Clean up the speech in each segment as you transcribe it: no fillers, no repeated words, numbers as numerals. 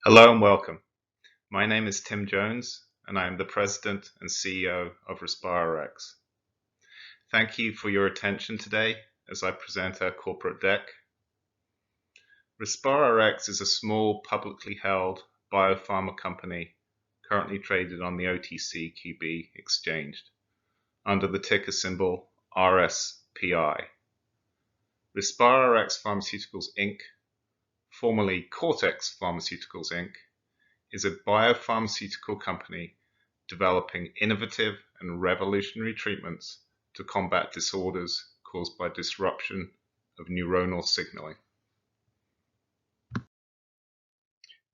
Hello and welcome. My name is Tim Jones, and I am the President and CEO of RespireRx. Thank you for your attention today as I present our corporate deck. RespireRx is a small, publicly held biopharma company currently traded on the OTCQB exchange under the ticker symbol RSPI. RepireRx Pharmaceuticals Inc., formerly Cortex Pharmaceuticals Inc., is a biopharmaceutical company developing innovative and revolutionary treatments to combat disorders caused by disruption of neuronal signaling.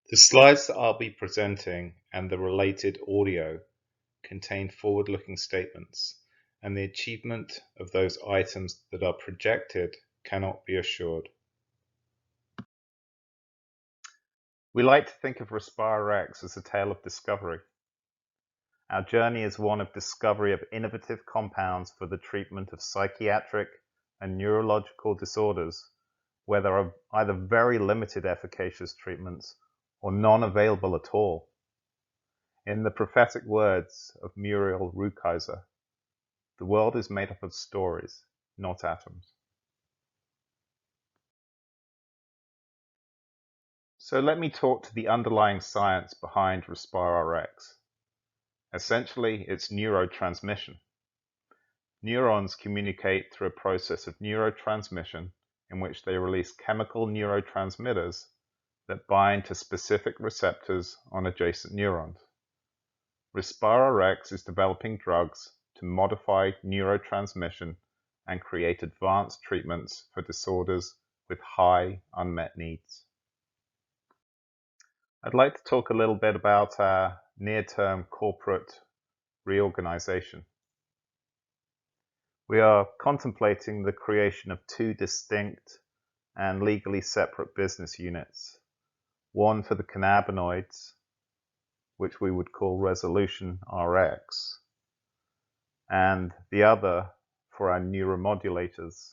The slides that I'll be presenting and the related audio contain forward-looking statements, and the achievement of those items that are projected cannot be assured. We like to think of RespireRx as a tale of discovery. Our journey is one of discovery of innovative compounds for the treatment of psychiatric and neurological disorders where there are either very limited efficacious treatments or none available at all. In the prophetic words of Muriel Rukeyser, the world is made up of stories, not atoms. So let me talk to the underlying science behind RespireRx. Essentially, it's neurotransmission. Neurons communicate through a process of neurotransmission in which they release chemical neurotransmitters that bind to specific receptors on adjacent neurons. RespireRx is developing drugs to modify neurotransmission and create advanced treatments for disorders with high unmet needs. I'd like to talk a little bit about our near-term corporate reorganization. We are contemplating the creation of two distinct and legally separate business units, one for the cannabinoids, which we would call Resolution RX, and the other for our neuromodulators,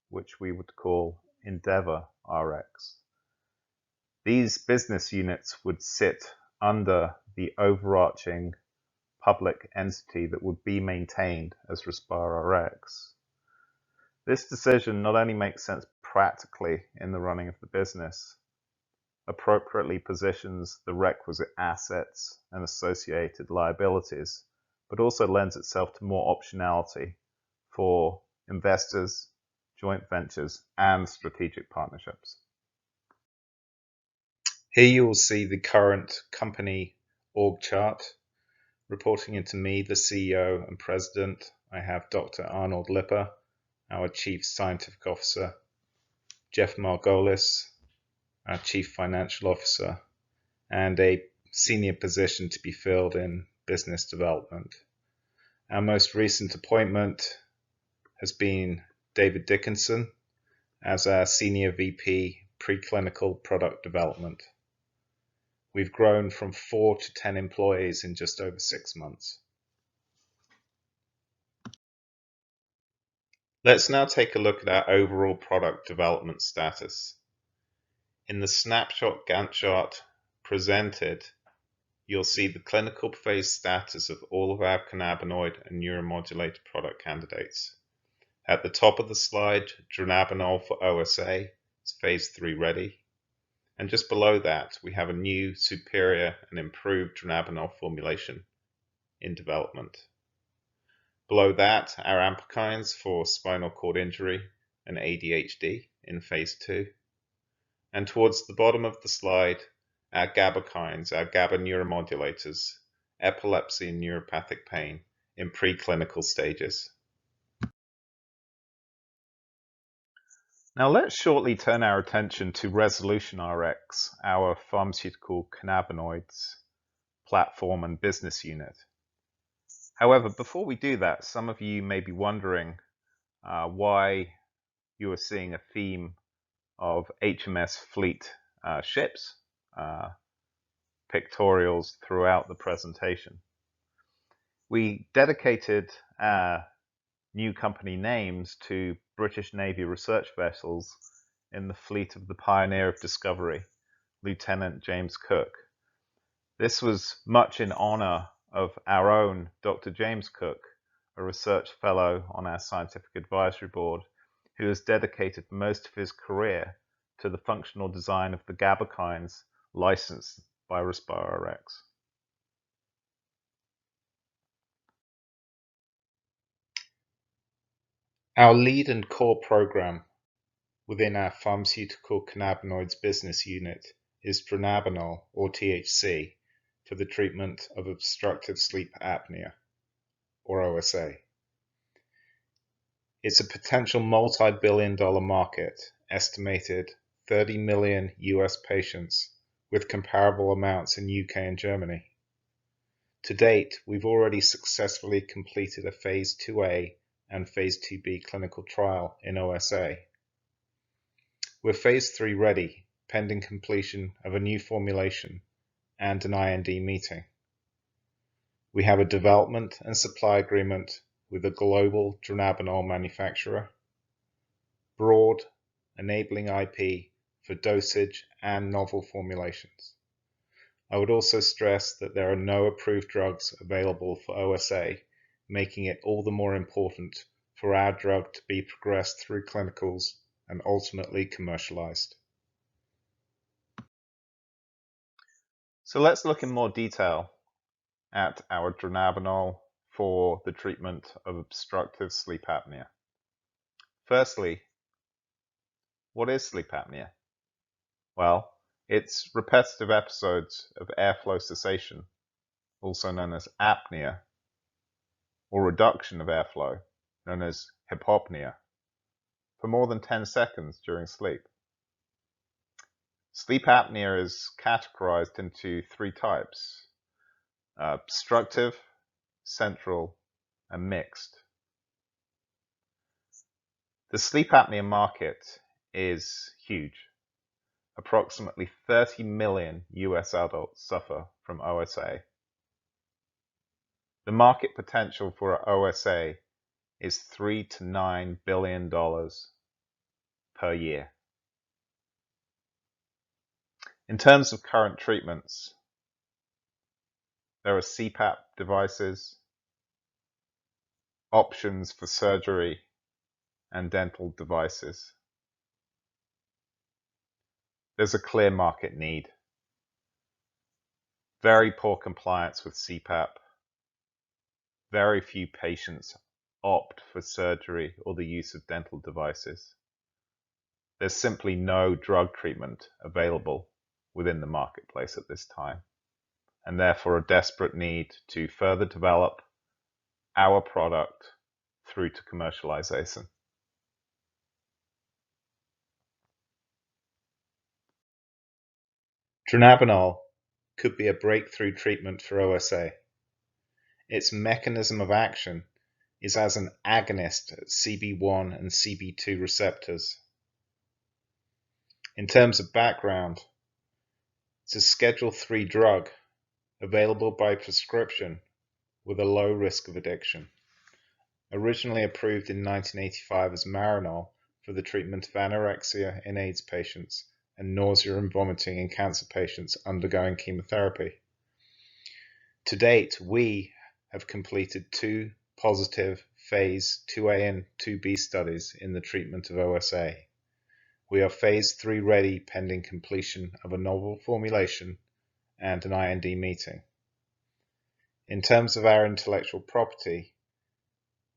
which we would call Endeavor RX. These business units would sit under the overarching public entity that would be maintained as RespireRx. This decision not only makes sense practically in the running of the business, appropriately positions the requisite assets and associated liabilities, but also lends itself to more optionality for investors, joint ventures, and strategic partnerships. Here you will see the current company org chart. Reporting into me, the CEO and President, I have Dr. Arnold Lipper, our Chief Scientific Officer, Jeff Margolis, our Chief Financial Officer, and a senior position to be filled in business development. Our most recent appointment has been David Dickinson as our Senior VP Preclinical Product Development. We've grown from 4 to 10 employees in just over 6 months. Let's now take a look at our overall product development status. In the snapshot Gantt chart presented, you'll see the clinical phase status of all of our cannabinoid and neuromodulator product candidates. At the top of the slide, dronabinol for OSA is phase 3 ready. And just below that, we have a new, superior, and improved dronabinol formulation in development. Below that, our ampakines for spinal cord injury and ADHD in phase 2. And towards the bottom of the slide, our GABAkines, our GABA neuromodulators, epilepsy and neuropathic pain in preclinical stages. Now let's shortly turn our attention to Resolution RX, our pharmaceutical cannabinoids platform and business unit. However, before we do that, some of you may be wondering why you are seeing a theme of HMS fleet ships, pictorials throughout the presentation. We dedicated our new company names to British Navy research vessels in the fleet of the Pioneer of Discovery, Lieutenant James Cook. This was much in honor of our own Dr. James Cook, a research fellow on our scientific advisory board, who has dedicated most of his career to the functional design of the GABAkines licensed by RespireRx. Our lead and core program within our pharmaceutical cannabinoids business unit is dronabinol, or THC, for the treatment of obstructive sleep apnea, or OSA. It's a potential multi-billion-dollar market, estimated 30 million US patients, with comparable amounts in UK and Germany. To date, we've already successfully completed a Phase 2A and Phase 2B clinical trial in OSA. We're Phase 3 ready, pending completion of a new formulation and an IND meeting. We have a development and supply agreement with a global dronabinol manufacturer, broad enabling IP for dosage and novel formulations. I would also stress that there are no approved drugs available for OSA, making it all the more important for our drug to be progressed through clinicals and ultimately commercialized. So let's look in more detail at our dronabinol for the treatment of obstructive sleep apnea. Firstly, what is sleep apnea? Well, it's repetitive episodes of airflow cessation, also known as apnea, or reduction of airflow, known as hypopnea, for more than 10 seconds during sleep. Sleep apnea is categorized into three types: obstructive, central, and mixed. The sleep apnea market is huge. Approximately 30 million US adults suffer from OSA. The market potential for OSA is $3 to $9 billion per year. In terms of current treatments, there are CPAP devices, options for surgery, and dental devices. There's a clear market need. Very poor compliance with CPAP. Very few patients opt for surgery or the use of dental devices. There's simply no drug treatment available within the marketplace at this time, and therefore a desperate need to further develop our product through to commercialization. Dronabinol could be a breakthrough treatment for OSA. Its mechanism of action is as an agonist at CB1 and CB2 receptors. In terms of background, it's a Schedule III drug available by prescription with a low risk of addiction. Originally approved in 1985 as Marinol for the treatment of anorexia in AIDS patients and nausea and vomiting in cancer patients undergoing chemotherapy. To date, we have completed 2 positive Phase 2A and 2B studies in the treatment of OSA. We are Phase 3 ready pending completion of a novel formulation and an IND meeting. In terms of our intellectual property,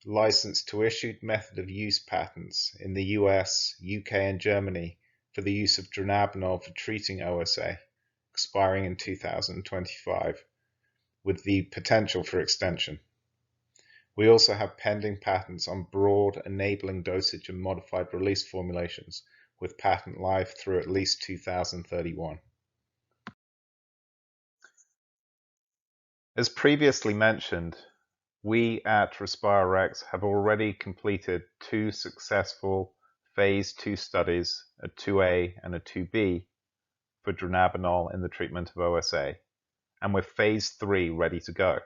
licensed to issued method of use patents in the US, UK and Germany for the use of dronabinol for treating OSA, expiring in 2025, with the potential for extension. We also have pending patents on broad enabling dosage and modified release formulations, with patent life through at least 2031. As previously mentioned, we at RespireRx have already completed 2 successful Phase 2 studies, a 2A and a 2B, for dronabinol in the treatment of OSA, and with Phase 3 ready to go.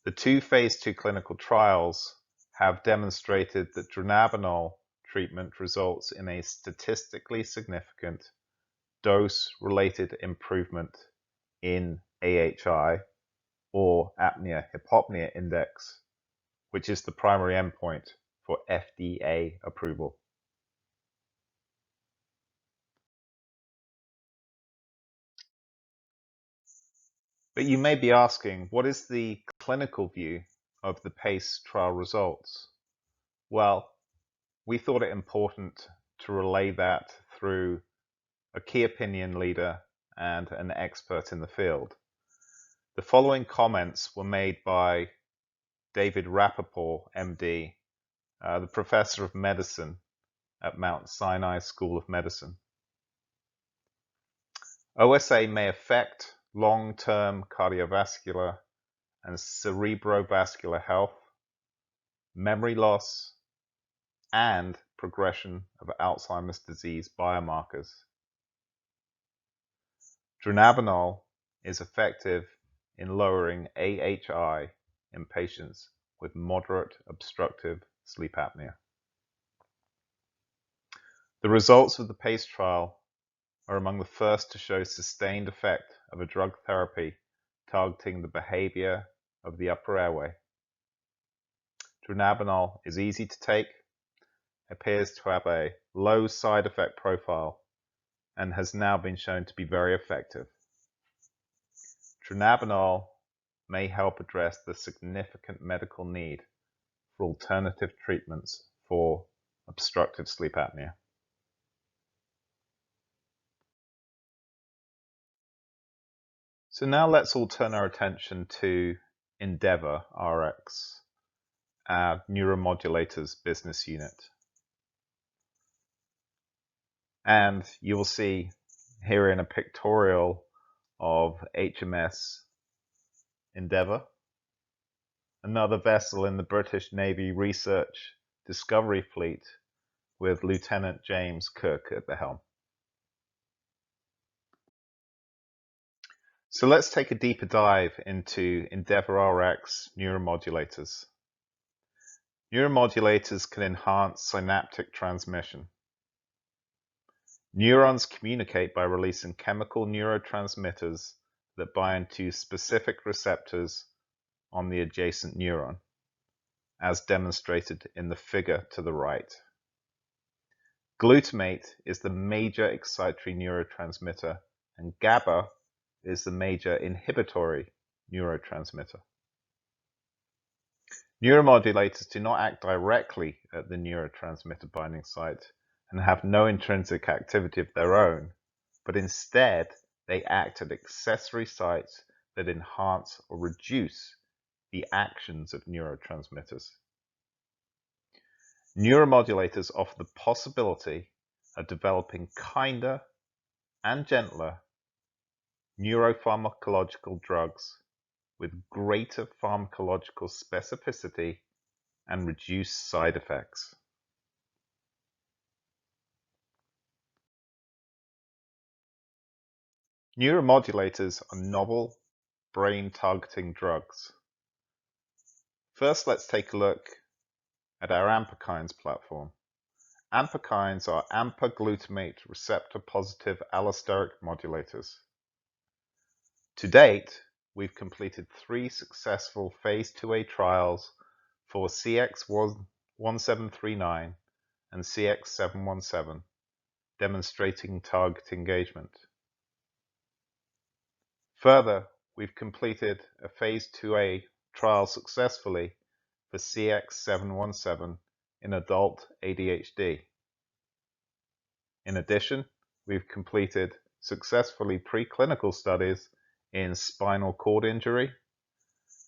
The 2 Phase 2 clinical trials have demonstrated that dronabinol treatment results in a statistically significant dose-related improvement in AHI or apnea-hypopnea index, which is the primary endpoint for FDA approval. But you may be asking, what is the clinical view of the PACE trial results? Well, we thought it important to relay that through a key opinion leader and an expert in the field. The following comments were made by David Rappaport, MD, the professor of medicine at Mount Sinai School of Medicine. OSA may affect long-term cardiovascular and cerebrovascular health, memory loss, and progression of Alzheimer's disease biomarkers. Dronabinol is effective in lowering AHI in patients with moderate obstructive sleep apnea. The results of the PACE trial are among the first to show sustained effect of a drug therapy targeting the behavior of the upper airway. Dronabinol is easy to take, appears to have a low side effect profile, and has now been shown to be very effective. Dronabinol may help address the significant medical need for alternative treatments for obstructive sleep apnea. So now let's all turn our attention to RepireRx, our neuromodulators business unit. And you will see here in a pictorial of HMS Endeavour, another vessel in the British Navy Research Discovery Fleet with Lieutenant James Cook at the helm. So let's take a deeper dive into EndeavourRx neuromodulators. Neuromodulators can enhance synaptic transmission. Neurons communicate by releasing chemical neurotransmitters that bind to specific receptors on the adjacent neuron, as demonstrated in the figure to the right. Glutamate is the major excitatory neurotransmitter, and GABA is the major inhibitory neurotransmitter. Neuromodulators do not act directly at the neurotransmitter binding site and have no intrinsic activity of their own, but instead they act at accessory sites that enhance or reduce the actions of neurotransmitters. Neuromodulators offer the possibility of developing kinder and gentler neuropharmacological drugs with greater pharmacological specificity and reduced side effects. Neuromodulators are novel brain-targeting drugs. First, let's take a look at our ampakines platform. Ampakines are alpha-glutamate receptor-positive allosteric modulators. To date, we've completed 3 successful phase 2A trials for CX-1739 and CX-717, demonstrating target engagement. Further, we've completed a phase 2A trial successfully for CX-717 in adult ADHD. In addition, we've completed successfully preclinical studies in spinal cord injury,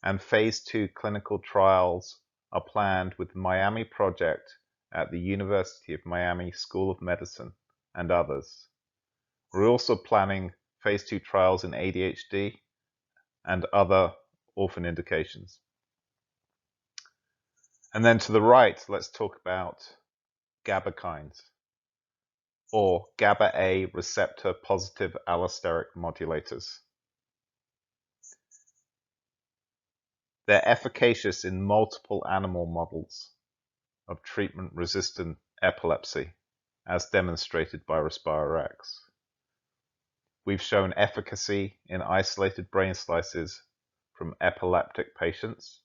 and phase 2 clinical trials are planned with the Miami project at the University of Miami School of Medicine and others. We're also planning phase 2 trials in ADHD and other orphan indications. And then to the right, let's talk about GABAkines, or GABA-A receptor positive allosteric modulators. They're efficacious in multiple animal models of treatment-resistant epilepsy, as demonstrated by RespireRx. We've shown efficacy in isolated brain slices from epileptic patients.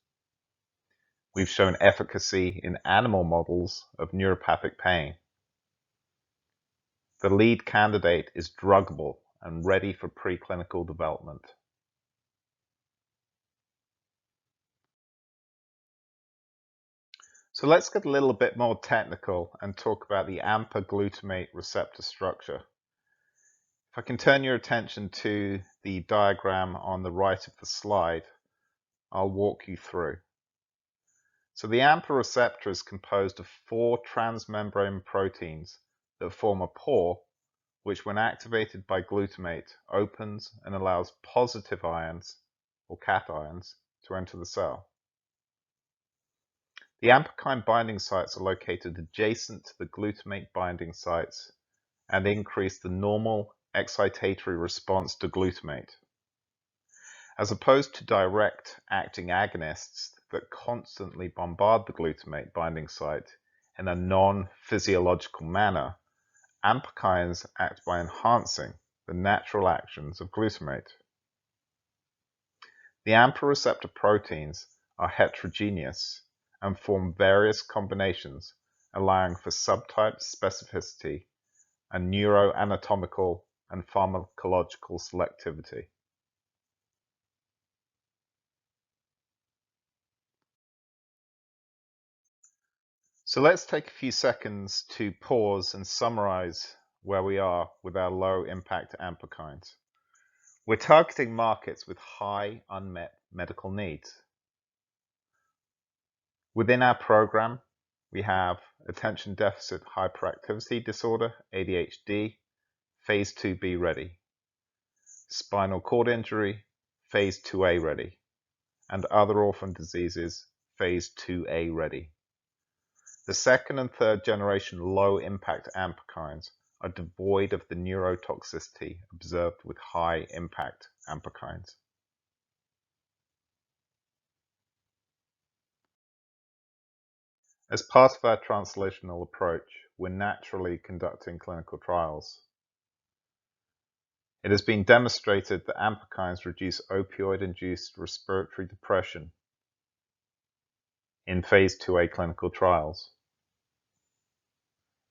We've shown efficacy in animal models of neuropathic pain. The lead candidate is druggable and ready for preclinical development. So let's get a little bit more technical and talk about the AMPA glutamate receptor structure. If I can turn your attention to the diagram on the right of the slide, I'll walk you through. So the AMPA receptor is composed of 4 transmembrane proteins that form a pore, which when activated by glutamate opens and allows positive ions, or cations, to enter the cell. The ampakine binding sites are located adjacent to the glutamate binding sites and increase the normal excitatory response to glutamate. As opposed to direct acting agonists that constantly bombard the glutamate binding site in a non-physiological manner, ampakines act by enhancing the natural actions of glutamate. The AMPA receptor proteins are heterogeneous and form various combinations, allowing for subtype specificity and neuroanatomical and pharmacological selectivity. So let's take a few seconds to pause and summarize where we are with our low-impact ampakines. We're targeting markets with high unmet medical needs. Within our program, we have attention deficit hyperactivity disorder, ADHD, phase 2B ready, spinal cord injury, phase 2A ready, and other orphan diseases, phase 2A ready. The second and third generation low-impact ampakines are devoid of the neurotoxicity observed with high-impact ampakines. As part of our translational approach, we're naturally conducting clinical trials. It has been demonstrated that ampakines reduce opioid-induced respiratory depression in phase 2A clinical trials.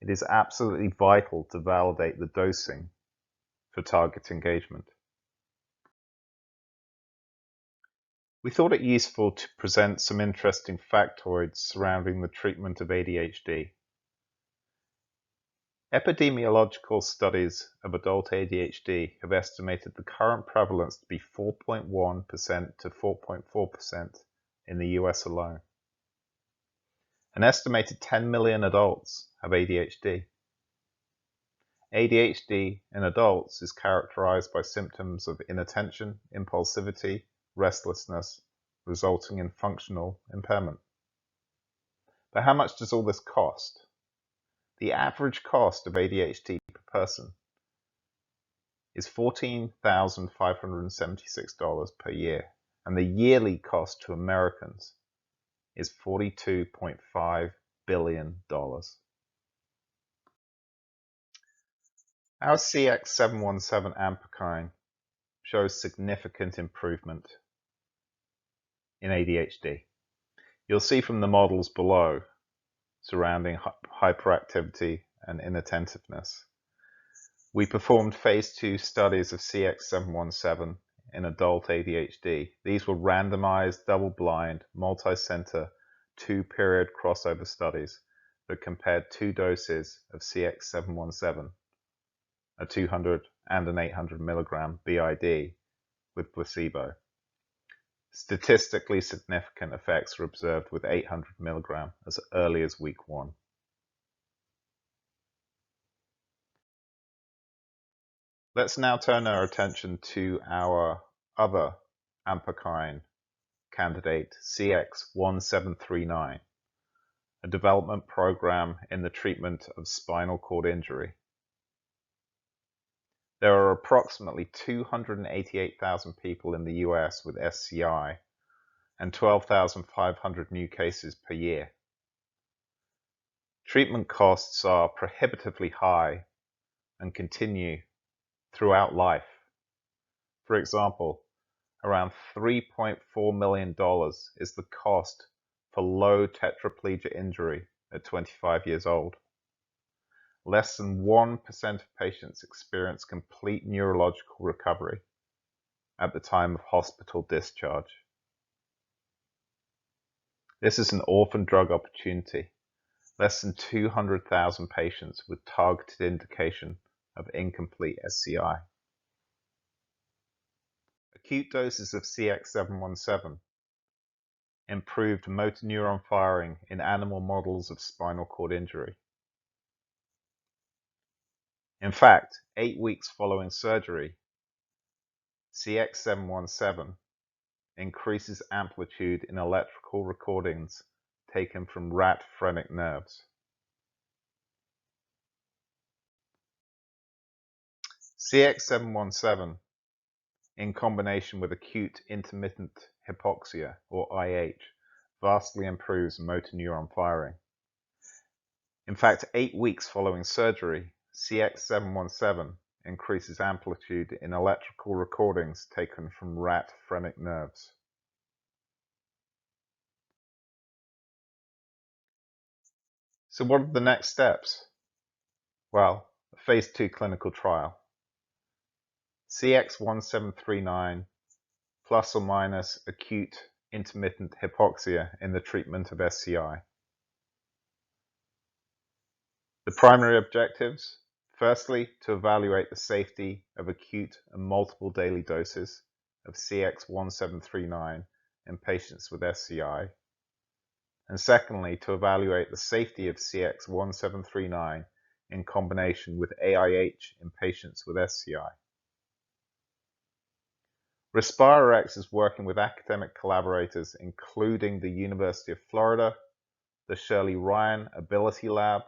It is absolutely vital to validate the dosing for target engagement. We thought it useful to present some interesting factoids surrounding the treatment of ADHD. Epidemiological studies of adult ADHD have estimated the current prevalence to be 4.1% to 4.4% in the US alone. An estimated 10 million adults have ADHD. ADHD in adults is characterized by symptoms of inattention, impulsivity, restlessness, resulting in functional impairment. But how much does all this cost? The average cost of ADHD per person is $14,576 per year, and the yearly cost to Americans is $42.5 billion. Our CX717 ampakine shows significant improvement in ADHD. You'll see from the models below surrounding hyperactivity and inattentiveness. We performed phase 2 studies of CX717 in adult ADHD. These were randomized, double-blind, multi-center, 2-period crossover studies that compared 2 doses of CX717, a 200 and an 800 milligram BID, with placebo. Statistically significant effects were observed with 800 milligram as early as week 1. Let's now turn our attention to our other ampakine candidate, CX1739, a development program in the treatment of spinal cord injury. There are approximately 288,000 people in the US with SCI and 12,500 new cases per year. Treatment costs are prohibitively high and continue throughout life For example, around $3.4 million is the cost for low tetraplegia injury at 25 years old. Less than 1% of patients experience complete neurological recovery at the time of hospital discharge. This is an orphan drug opportunity. Less than 200,000 patients with targeted indication of incomplete SCI. Acute doses of CX717 improved motor neuron firing in animal models of spinal cord injury. In fact, 8 weeks following surgery, CX717 increases amplitude in electrical recordings taken from rat phrenic nerves. CX717, in combination with acute intermittent hypoxia, or IH, vastly improves motor neuron firing. In fact, 8 weeks following surgery, CX717 increases amplitude in electrical recordings taken from rat phrenic nerves. So what are the next steps? Well, a phase 2 clinical trial. CX1739 plus or minus acute intermittent hypoxia in the treatment of SCI. The primary objectives: firstly, to evaluate the safety of acute and multiple daily doses of CX1739 in patients with SCI. And secondly, to evaluate the safety of CX1739 in combination with AIH in patients with SCI. RespireRx is working with academic collaborators including the University of Florida, the Shirley Ryan Ability Lab,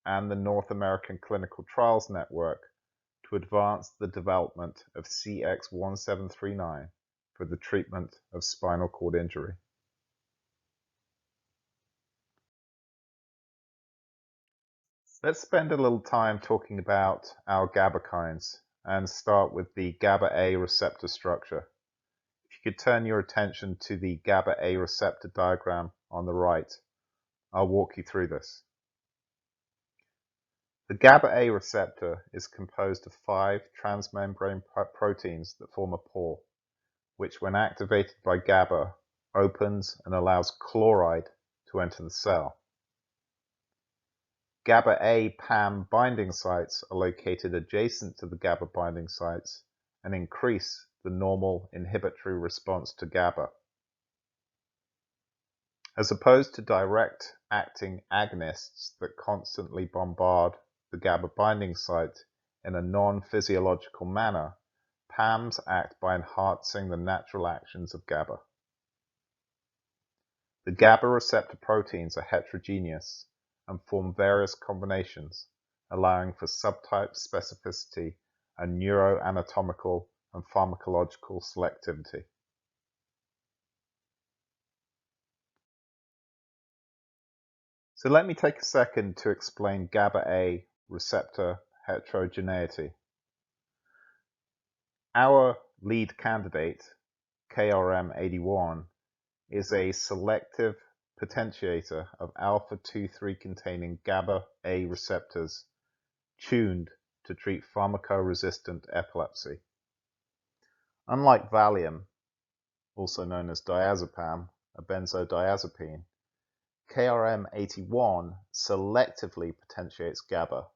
and the North American Clinical Trials Network to advance the development of CX1739 for the treatment of spinal cord injury. Let's spend a little time talking about our GABAkines and start with the GABA-A receptor structure. If you could turn your attention to the GABA-A receptor diagram on the right, I'll walk you through this. The GABA-A receptor is composed of 5 transmembrane proteins that form a pore, which when activated by GABA opens and allows chloride to enter the cell. GABA-A PAM binding sites are located adjacent to the GABA binding sites and increase the normal inhibitory response to GABA. As opposed to direct acting agonists that constantly bombard the GABA binding site in a non-physiological manner, PAMs act by enhancing the natural actions of GABA. The GABA receptor proteins are heterogeneous and form various combinations, allowing for subtype specificity and neuroanatomical and pharmacological selectivity. So let me take a second to explain GABA-A receptor heterogeneity. Our lead candidate, KRM81, is a selective potentiator of alpha-2,3 containing GABA-A receptors tuned to treat pharmacoresistant epilepsy. Unlike Valium, also known as diazepam, a benzodiazepine, KRM81 selectively potentiates GABA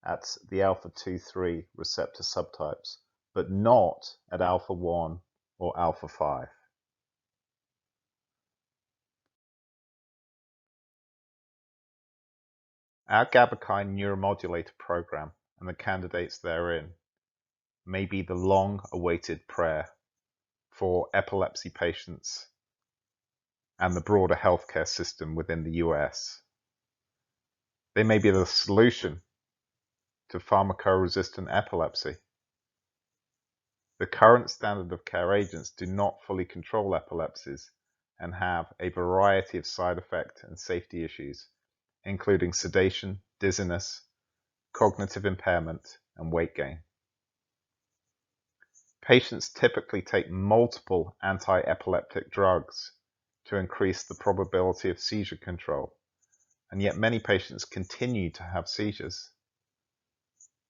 at the alpha-2,3 receptor subtypes, but not at alpha-1 or alpha-5. Our GABAkine neuromodulator program and the candidates therein may be the long-awaited prayer for epilepsy patients and the broader healthcare system within the US. They may be the solution to pharmacoresistant epilepsy. The current standard of care agents do not fully control epilepsies and have a variety of side effect and safety issues, including sedation, dizziness, cognitive impairment, and weight gain. Patients typically take multiple anti-epileptic drugs to increase the probability of seizure control, and yet many patients continue to have seizures.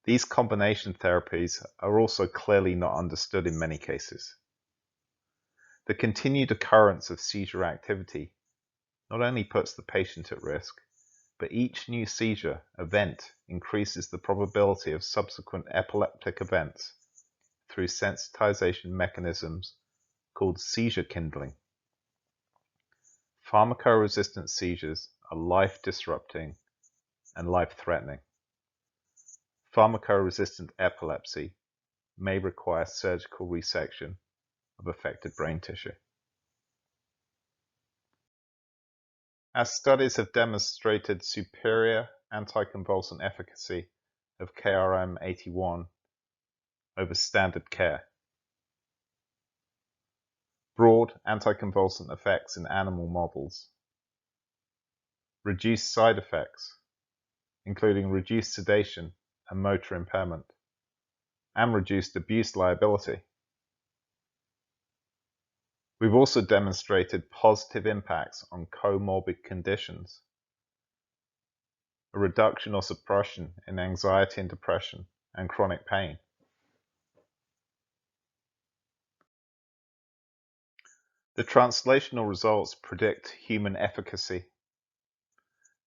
These combination therapies are also clearly not understood in many cases. The continued occurrence of seizure activity not only puts the patient at risk, but each new seizure event increases the probability of subsequent epileptic events through sensitization mechanisms called seizure kindling. Pharmacoresistant seizures are life-disrupting and life-threatening. Pharmacoresistant epilepsy may require surgical resection of affected brain tissue. As studies have demonstrated superior anticonvulsant efficacy of KRM81 over standard care, broad anticonvulsant effects in animal models, reduced side effects, including reduced sedation and motor impairment, and reduced abuse liability. We've also demonstrated positive impacts on comorbid conditions, a reduction or suppression in anxiety and depression and chronic pain. The translational results predict human efficacy.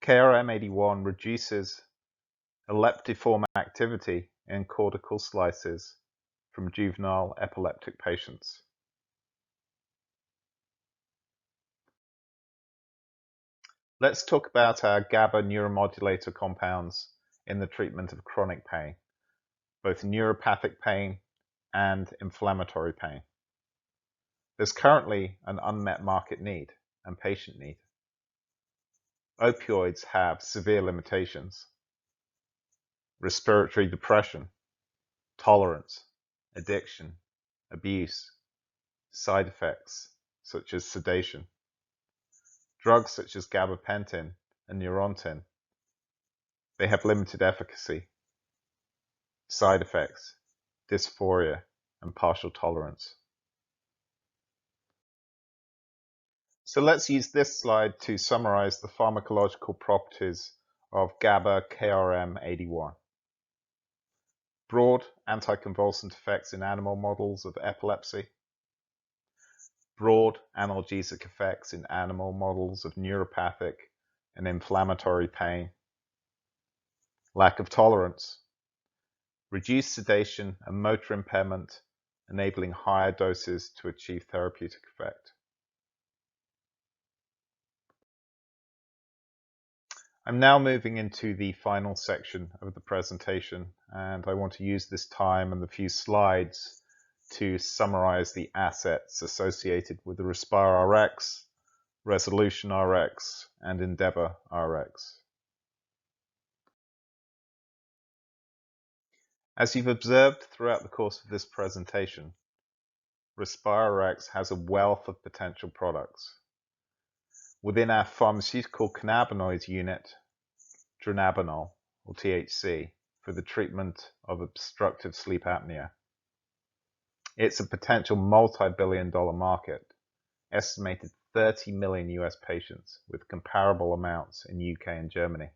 KRM81 reduces epileptiform activity in cortical slices from juvenile epileptic patients. Let's talk about our GABA neuromodulator compounds in the treatment of chronic pain, both neuropathic pain and inflammatory pain. There's currently an unmet market need and patient need. Opioids have severe limitations: respiratory depression, tolerance, addiction, abuse, side effects such as sedation. Drugs such as gabapentin and neurontin, they have limited efficacy, side effects, dysphoria, and partial tolerance. So let's use this slide to summarize the pharmacological properties of GABA KRM81. Broad anticonvulsant effects in animal models of epilepsy. Broad analgesic effects in animal models of neuropathic and inflammatory pain. Lack of tolerance. Reduced sedation and motor impairment, enabling higher doses to achieve therapeutic effect. I'm now moving into the final section of the presentation, and I want to use this time and the few slides to summarize the assets associated with the RespireRx, ResolutionRx, and EndeavorRx. As you've observed throughout the course of this presentation, RespireRx has a wealth of potential products. Within our pharmaceutical cannabinoids unit, dronabinol, or THC, for the treatment of obstructive sleep apnea. It's a potential multi-billion-dollar market, estimated 30 million US patients with comparable amounts in UK and Germany.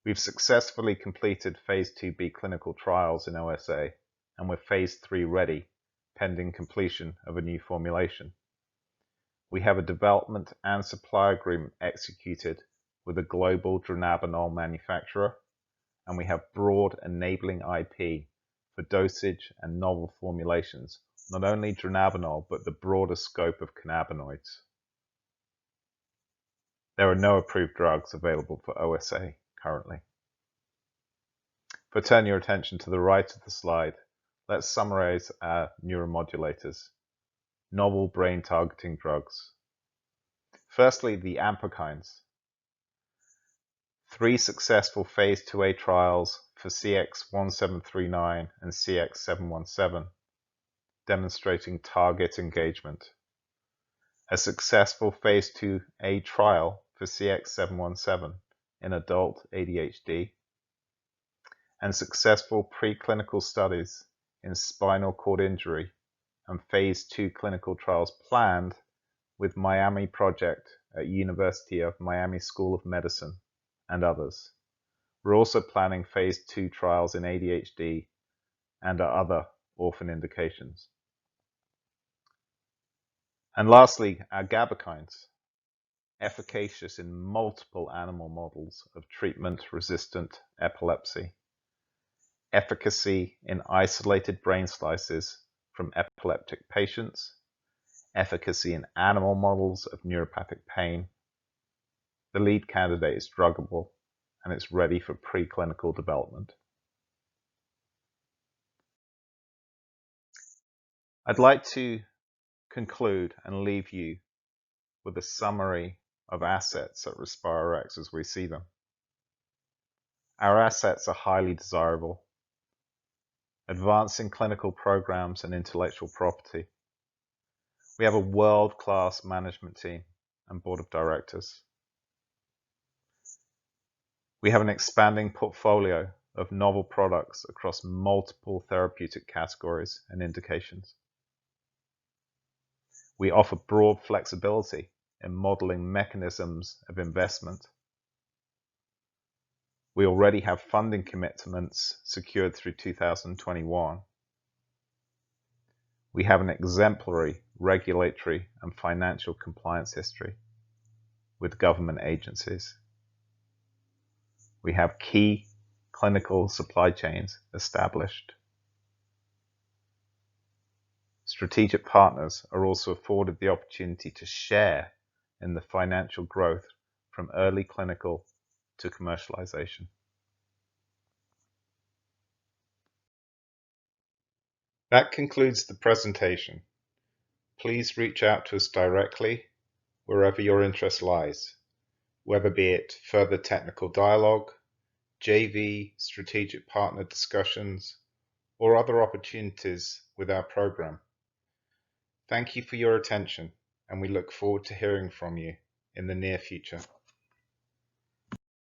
We've successfully completed phase 2b clinical trials in OSA, and we're phase 3 ready, pending completion of a new formulation. We have a development and supply agreement executed with a global dronabinol manufacturer, and we have broad enabling IP for dosage and novel formulations, not only dronabinol, but the broader scope of cannabinoids. There are no approved drugs available for OSA currently. If I turn your attention to the right of the slide, let's summarize our neuromodulators, novel brain targeting drugs. Firstly, the ampakines. 3 successful phase 2a trials for CX-1739 and CX-717, demonstrating target engagement. A successful phase 2a trial for CX-717 in adult ADHD, and successful preclinical studies in spinal cord injury and phase 2 clinical trials planned with Miami Project at University of Miami School of Medicine and others. We're also planning phase 2 trials in ADHD and our other orphan indications. And lastly, our GABAkines, efficacious in multiple animal models of treatment-resistant epilepsy, efficacy in isolated brain slices from epileptic patients, efficacy in animal models of neuropathic pain. The lead candidate is druggable and it's ready for preclinical development. I'd like to conclude and leave you with a summary of assets at RespireRx as we see them. Our assets are highly desirable, advancing clinical programs and intellectual property. We have a world-class management team and board of directors. We have an expanding portfolio of novel products across multiple therapeutic categories and indications. We offer broad flexibility in modeling mechanisms of investment. We already have funding commitments secured through 2021. We have an exemplary regulatory and financial compliance history with government agencies. We have key clinical supply chains established. Strategic partners are also afforded the opportunity to share in the financial growth from early clinical to commercialization. That concludes the presentation. Please reach out to us directly wherever your interest lies, whether be it further technical dialogue, JV, strategic partner discussions, or other opportunities with our program. Thank you for your attention, and we look forward to hearing from you in the near future.